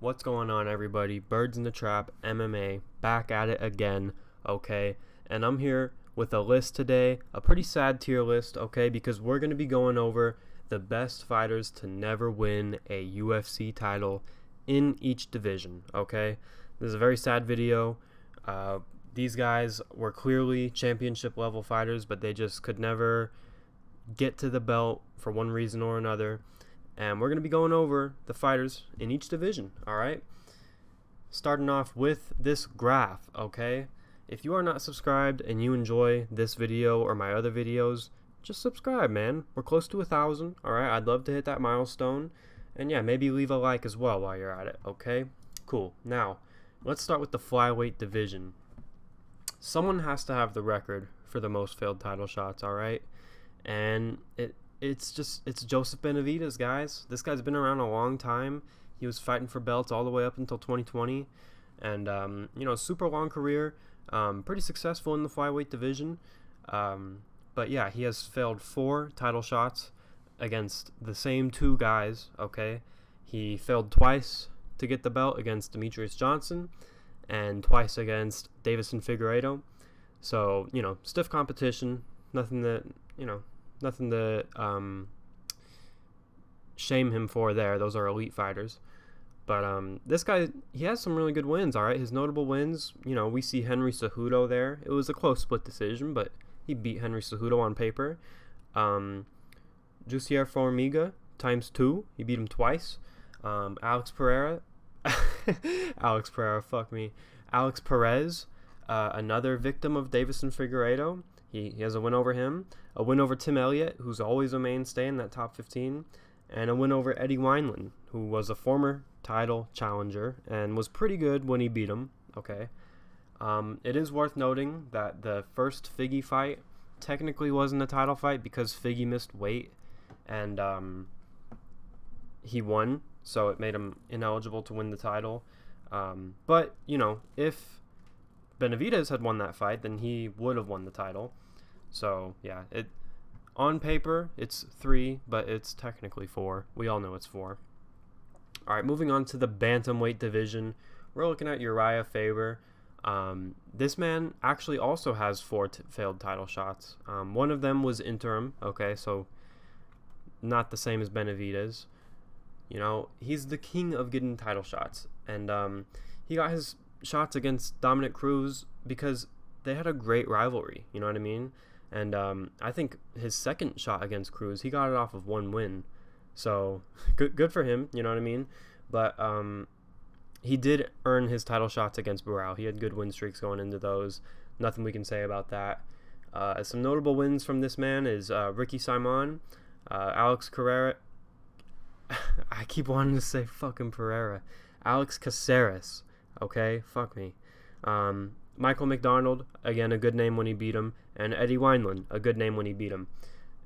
What's going on, everybody? Birds in the Trap MMA back at it again, okay? And I'm here with a list today, a pretty sad tier list, okay? Because we're going to be going over the best fighters to never win a UFC title in each division, okay? This is a very sad video. These guys were clearly championship level fighters, but they just could never get to the belt for one reason or another. And we're going to be going over the fighters in each division, all right? Starting off with this graph, okay? If you are not subscribed and you enjoy this video or my other videos, just subscribe, man. We're close to 1,000, all right? I'd love to hit that milestone. And yeah, maybe leave a like as well while you're at it, okay? Cool. Now, let's start with the Flyweight division. Someone has to have the record for the most failed title shots, all right? And it's Joseph Benavidez, guys. This guy's been around a long time. He was fighting for belts all the way up until 2020, and super long career, pretty successful in the flyweight division. But yeah, he has failed 4 title shots against the same 2 guys. Okay, he failed twice to get the belt against Demetrius Johnson, and twice against Davison Figueiredo. So stiff competition. Nothing to shame him for there. Those are elite fighters. But this guy, he has some really good wins, all right? His notable wins, we see Henry Cejudo there. It was a close split decision, but he beat Henry Cejudo on paper. Jussier Formiga ×2. He beat him twice. Alex Pereira. Alex Perez, another victim of Davison Figueiredo. He has a win over him, a win over Tim Elliott, who's always a mainstay in that top 15, and a win over Eddie Wineland, who was a former title challenger and was pretty good when he beat him. Okay, it is worth noting that the first Figgy fight technically wasn't a title fight because Figgy missed weight, and he won, so it made him ineligible to win the title. But if Benavidez had won that fight, then he would have won the title. So yeah, on paper it's 3, but it's technically 4. We all know it's 4. All right, moving on to the Bantamweight division, we're looking at Uriah Faber. This man actually also has 4 failed title shots. One of them was interim. Okay, so not the same as Benavidez. He's the king of getting title shots, and he got his shots against Dominic Cruz because they had a great rivalry, you know what I mean? And I think his second shot against Cruz, he got it off of 1 win, so good for him, you know what I mean? But he did earn his title shots against Burrell. He had good win streaks going into those. Nothing we can say about that. Some notable wins from this man is Ricky Simon, Alex Carrera. I keep wanting to say fucking Pereira. Alex Caceres. Okay, fuck me. Michael McDonald, again, a good name when he beat him, and Eddie Wineland, a good name when he beat him.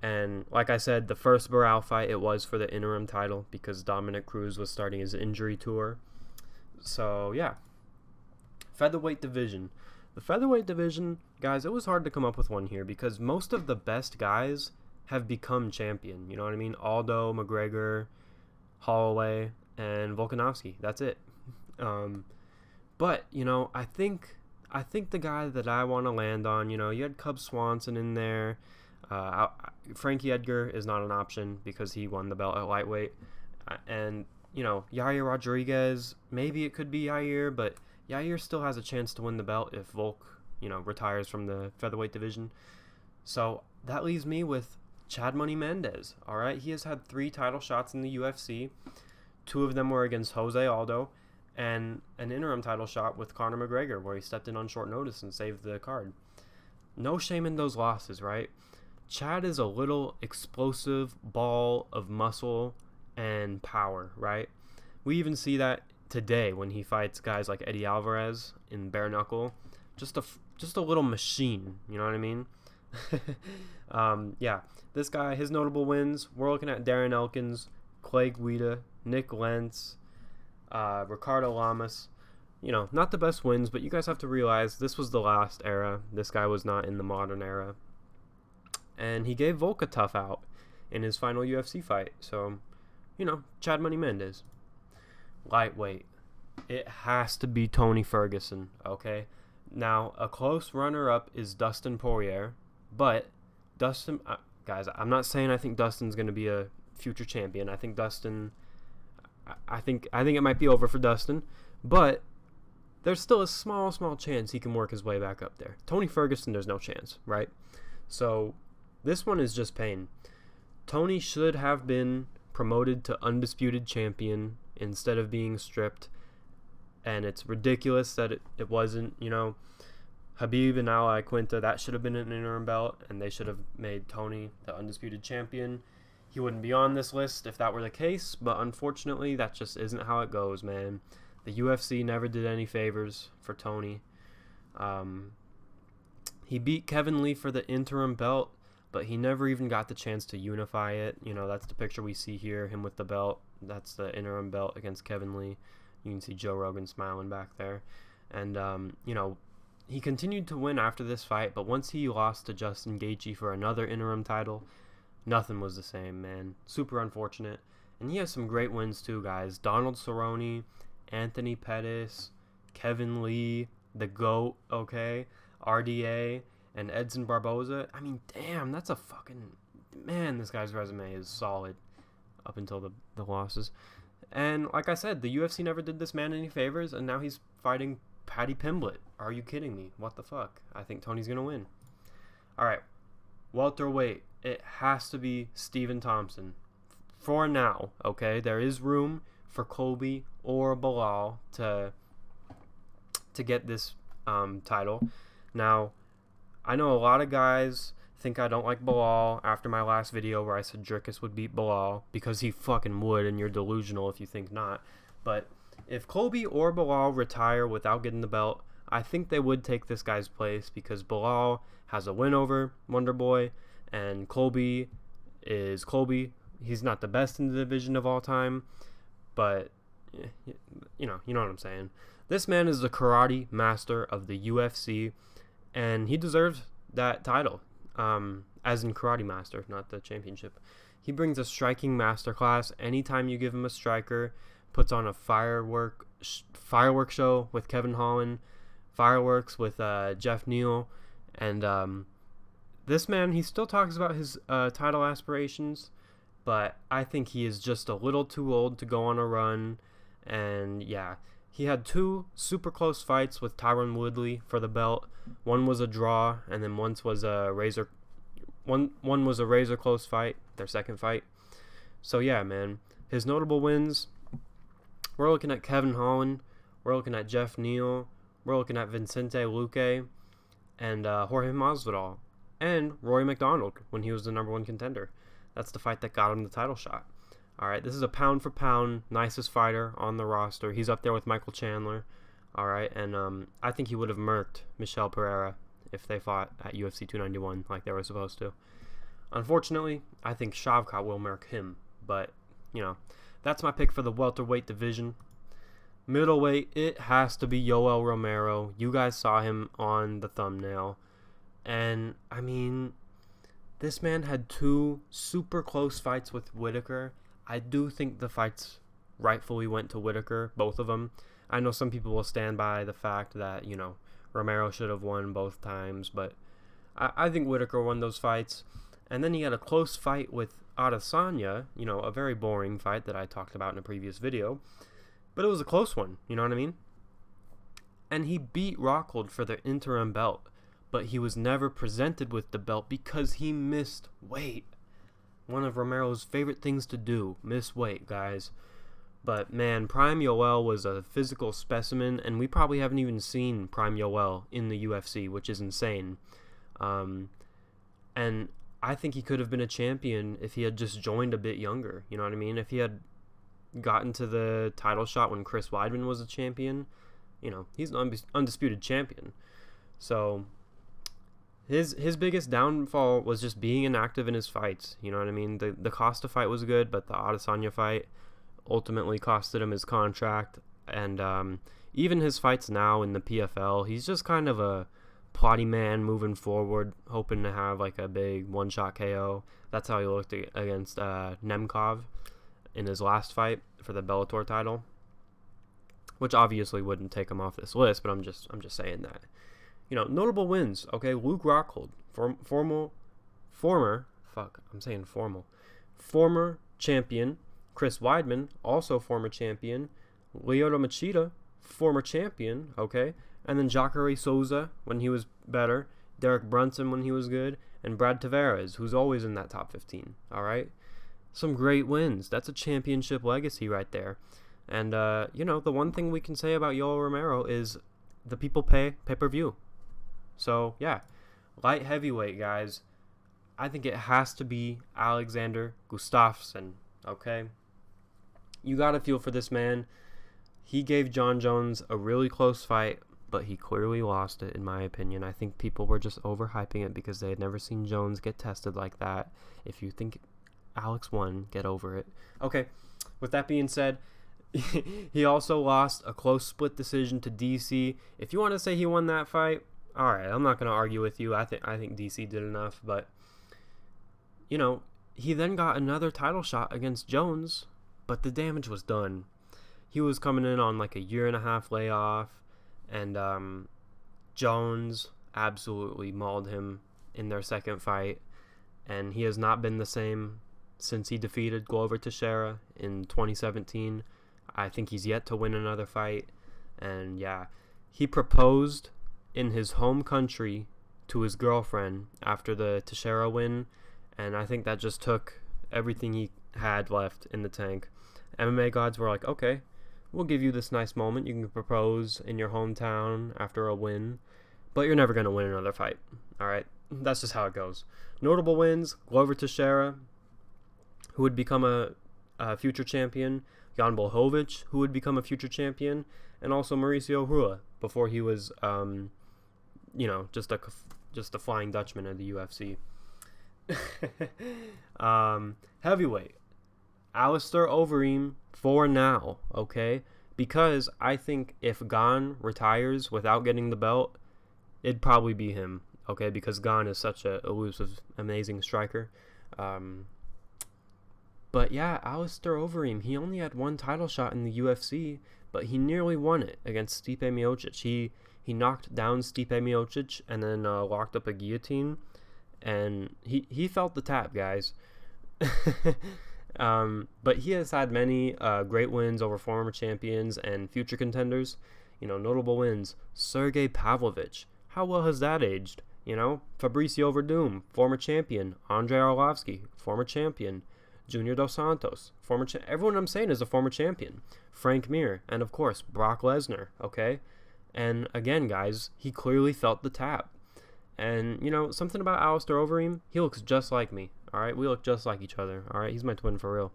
And like I said, the first Burrell fight, it was for the interim title because Dominic Cruz was starting his injury tour. So yeah, Featherweight division. The Featherweight division, guys, it was hard to come up with one here because most of the best guys have become champion. You know what I mean? Aldo, McGregor, Holloway, and Volkanovski. That's it. But I think the guy that I want to land on, you had Cub Swanson in there. Frankie Edgar is not an option because he won the belt at lightweight. And, Yair Rodriguez, maybe it could be Yair, but Yair still has a chance to win the belt if Volk, retires from the featherweight division. So that leaves me with Chad Money Mendez. All right, he has had 3 title shots in the UFC. 2 of them were against Jose Aldo, and an interim title shot with Conor McGregor where he stepped in on short notice and saved the card. No shame in those losses, right? Chad is a little explosive ball of muscle and power, right? We even see that today when he fights guys like Eddie Alvarez in bare knuckle. Just a little machine, you know what I mean? Yeah, this guy, his notable wins, we're looking at Darren Elkins, Clay Guida, Nick Lentz, Ricardo Lamas. Not the best wins, but you guys have to realize this was the last era. This guy was not in the modern era. And he gave Volk a tough out in his final UFC fight. So, Chad Money Mendez. Lightweight. it has to be Tony Ferguson, okay? Now, a close runner-up is Dustin Poirier, but Dustin, guys, I'm not saying I think Dustin's going to be a future champion. I think I think it might be over for Dustin, but there's still a small chance he can work his way back up there. Tony Ferguson, there's no chance, right? So this one is just pain. Tony should have been promoted to undisputed champion instead of being stripped, and it's ridiculous that it wasn't, Habib and Al Iaquinta, that should have been an interim belt, and they should have made Tony the undisputed champion. He wouldn't be on this list if that were the case, but unfortunately, that just isn't how it goes, man. The UFC never did any favors for Tony. He beat Kevin Lee for the interim belt, but he never even got the chance to unify it. That's the picture we see here, him with the belt. That's the interim belt against Kevin Lee. You can see Joe Rogan smiling back there. And, he continued to win after this fight, but once he lost to Justin Gaethje for another interim title, nothing was the same, man. Super unfortunate. And he has some great wins too, guys. Donald Cerrone, Anthony Pettis, Kevin Lee, the GOAT, okay, RDA, and Edson Barboza. I mean, damn, that's a fucking... Man, this guy's resume is solid up until the losses. And like I said, the UFC never did this man any favors, and now he's fighting Paddy Pimblett. Are you kidding me? What the fuck? I think Tony's going to win. All right, welterweight. It has to be Stephen Thompson. For now, okay? There is room for Colby or Bilal to get this title. Now, I know a lot of guys think I don't like Bilal after my last video where I said Dricus would beat Bilal, because he fucking would, and you're delusional if you think not. But if Colby or Bilal retire without getting the belt, I think they would take this guy's place, because Bilal has a win over Wonderboy, and Colby is Colby. He's not the best in the division of all time, but you know what I'm saying. This man is the karate master of the UFC, and he deserves that title, as in karate master, not the championship. He brings a striking masterclass. Anytime you give him a striker, puts on a firework show with Kevin Holland, fireworks with Jeff Neal, and this man, he still talks about his title aspirations, but I think he is just a little too old to go on a run. And yeah, he had two super close fights with Tyron Woodley for the belt. One was a draw, and then one was a razor close fight, their second fight. So yeah, man, his notable wins, we're looking at Kevin Holland, we're looking at Jeff Neal, we're looking at Vicente Luque, and Jorge Masvidal, and Rory McDonald when he was the number one contender. That's the fight that got him the title shot. All right, this is a pound for pound nicest fighter on the roster. He's up there with Michael Chandler. All right, and I think he would have murked Michel Pereira if they fought at UFC 291 like they were supposed to. Unfortunately, I think Shavkat will murk him, but that's my pick for the welterweight division. Middleweight, it has to be Yoel Romero. You guys saw him on the thumbnail, and I mean, this man had two super close fights with Whittaker. I do think the fights rightfully went to Whittaker, both of them. I know some people will stand by the fact that, Romero should have won both times, but I think Whittaker won those fights. And then he had a close fight with Adesanya, a very boring fight that I talked about in a previous video. But it was a close one, you know what I mean? And he beat Rockhold for the interim belt, but he was never presented with the belt because he missed weight. One of Romero's favorite things to do, miss weight, guys. But man, Prime Yoel was a physical specimen, and we probably haven't even seen Prime Yoel in the UFC, which is insane. And I think he could have been a champion if he had just joined a bit younger, you know what I mean? If he had gotten to the title shot when Chris Weidman was a champion, he's an undisputed champion. So his biggest downfall was just being inactive in his fights, you know what I mean? The Costa fight was good, but the Adesanya fight ultimately costed him his contract. And even his fights now in the PFL, he's just kind of a plotty man moving forward, hoping to have like a big one-shot KO. That's how he looked against Nemkov in his last fight for the Bellator title. which obviously wouldn't take him off this list, but I'm just saying that. Notable wins. Okay, Luke Rockhold, former champion. Chris Weidman, also former champion. Lyoto Machida, former champion. Okay, and then Jacare Souza when he was better. Derek Brunson when he was good, and Brad Tavares, who's always in that top 15. All right, some great wins. That's a championship legacy right there. And the one thing we can say about Yoel Romero is the people pay pay-per-view. So yeah, light heavyweight, guys. I think it has to be Alexander Gustafsson. Okay, you gotta feel for this man. He gave John Jones a really close fight, but he clearly lost it, in my opinion. I think people were just overhyping it because they had never seen Jones get tested like that. If you think Alex won, get over it. Okay, with that being said, he also lost a close split decision to DC. If you want to say he won that fight, all right, I'm not going to argue with you. I think DC did enough, but he then got another title shot against Jones, but the damage was done. He was coming in on like a 1.5 year layoff, and Jones absolutely mauled him in their second fight, and he has not been the same since he defeated Glover Teixeira in 2017. I think he's yet to win another fight, and yeah, he proposed in his home country to his girlfriend after the Teixeira win, and I think that just took everything he had left in the tank. MMA gods were like, okay, we'll give you this nice moment. You can propose in your hometown after a win, but you're never going to win another fight. All right, that's just how it goes. Notable wins: Glover Teixeira, who would become a future champion; Jan Blachowicz, who would become a future champion; and also Mauricio Rua before he was, just a Flying Dutchman of the UFC. Heavyweight, Alistair Overeem for now, okay? Because I think if Gane retires without getting the belt, it'd probably be him, okay? Because Gane is such a elusive, amazing striker. But yeah, Alistair Overeem, he only had one title shot in the UFC, but he nearly won it against Stipe Miocic. He knocked down Stipe Miocic and then locked up a guillotine, and he felt the tap, guys. But he has had many great wins over former champions and future contenders. Notable wins: Sergey Pavlovich. How well has that aged? Fabricio Verdum, former champion. Andrei Arlovsky, former champion. Junior Dos Santos, former everyone I'm saying is a former champion. Frank Mir, and of course Brock Lesnar, okay? And again, guys, he clearly felt the tap. And something about Alistair Overeem, he looks just like me. All right, we look just like each other. All right, he's my twin for real.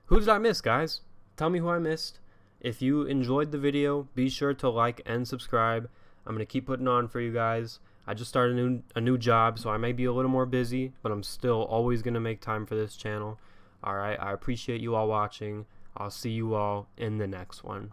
Who did I miss, guys? Tell me who I missed. If you enjoyed the video, be sure to like and subscribe. I'm gonna keep putting on for you guys. I just started a new job, so I may be a little more busy, but I'm still always going to make time for this channel. All right, I appreciate you all watching. I'll see you all in the next one.